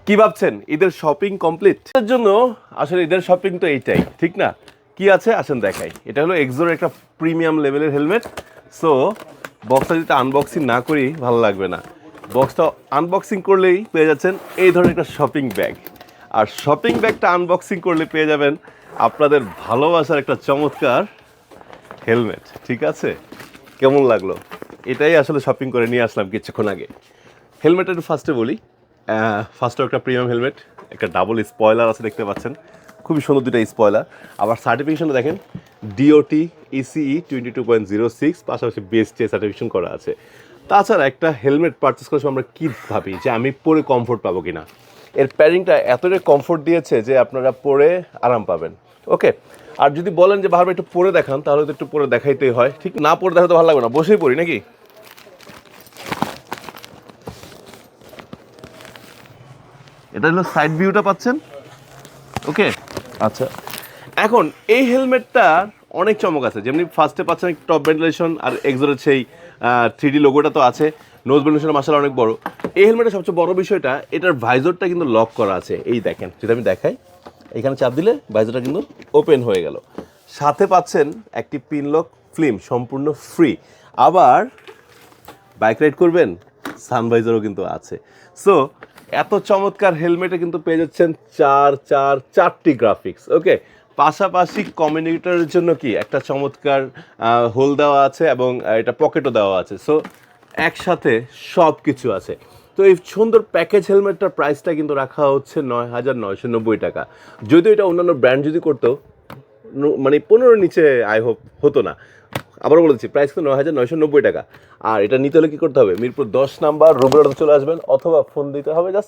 কি ভাবছেন ঈদের শপিং কমপ্লিট? এর জন্য আসলে ঈদের শপিং তো এইটাই, ঠিক না? কি আছে আসেন দেখাই। এটা হলো এক্সোর একটা প্রিমিয়াম লেভেলের হেলমেট। সো বক্সটা যদি আনবক্সিং না করি ভালো লাগবে না। বক্সটা আনবক্সিং করলেই পেয়ে যাচ্ছেন এই ধরনের একটা শপিং ব্যাগ। আর শপিং ব্যাগটা আনবক্সিং করলে পেয়ে যাবেন আপনাদের ভালোবাসার একটা চমৎকার হেলমেট। ঠিক আছে, কেমন লাগলো? এটাই আসলে শপিং করে নিয়ে আসলাম কিছুক্ষণ আগে। হেলমেটের ফার্স্টে বলি, ফার্স্টে একটা প্রিমিয়াম হেলমেট, একটা ডাবল স্পয়লার আছে দেখতে পাচ্ছেন, খুবই সুন্দর দুটো স্পয়লার। আবার সার্টিফিকেশনটা দেখেন ডিওটি ইসিই 22.06, পাশাপাশি বিএসটি সার্টিফিকেশন করা আছে। তাছাড়া একটা হেলমেট পারচেস করার সময় আমরা কী ভাবি যে আমি পরে কমফোর্ট পাবো কি না, এর প্যাডিংটা এতটাই কমফোর্ট দিয়েছে যে আপনারা পরে আরাম পাবেন। ওকে, আর যদি বলেন যে বারবার একটু পরে দেখান তাহলে তো একটু পরে দেখাইতেই হয়, ঠিক না? পরে দেখাতে ভালো লাগবে না, বসেই পড়ি নাকি। এটা হলো সাইড ভিউটা পাচ্ছেন। ওকে, আচ্ছা, এখন এই হেলমেটটার অনেক চমক আছে। যেমনি ফার্স্টে পাচ্ছেন টপ ভেন্টিলেশন, আর এক্সোরের সেই 3D লোগোটা তো আছে। নোজ ভেন্টিলেশনের মাসালা অনেক বড়। এই হেলমেটের সবচেয়ে বড় বিষয়টা এটার ভাইজরটা কিন্তু লক করা আছে। এই দেখেন, যদি আমি দেখাই, এখানে চাপ দিলে ভাইজরটা কিন্তু ওপেন হয়ে গেল। সাথে পাচ্ছেন একটি পিনলক ফিল্ম সম্পূর্ণ ফ্রি। আবার বাইক রাইড করবেন, সানভাইজারও কিন্তু আছে। সো এত চমৎকার হেলমেটে কিন্তু পেয়ে যাচ্ছেন চারটি গ্রাফিক্স। ওকে, পাশাপাশি কমিউনিকেটরের জন্য কি একটা চমৎকার হোল দেওয়া আছে, এবং এটা পকেটও দেওয়া আছে। সো একসাথে সব কিছু আছে। তো এই সুন্দর প্যাকেজ হেলমেটটার প্রাইসটা কিন্তু রাখা হচ্ছে 9,990 টাকা। যদিও এটা অন্যান্য ব্র্যান্ড যদি করতো মানে 15 নিচে আই হোপ হতো না। আবার বলেছি, প্রাইস কিন্তু 9,990 টাকা। আর এটা নিতে হলে কী করতে হবে? মিরপুর 10 নাম্বার রুবেলাতে চলে আসবেন, অথবা ফোন দিতে হবে জাস্ট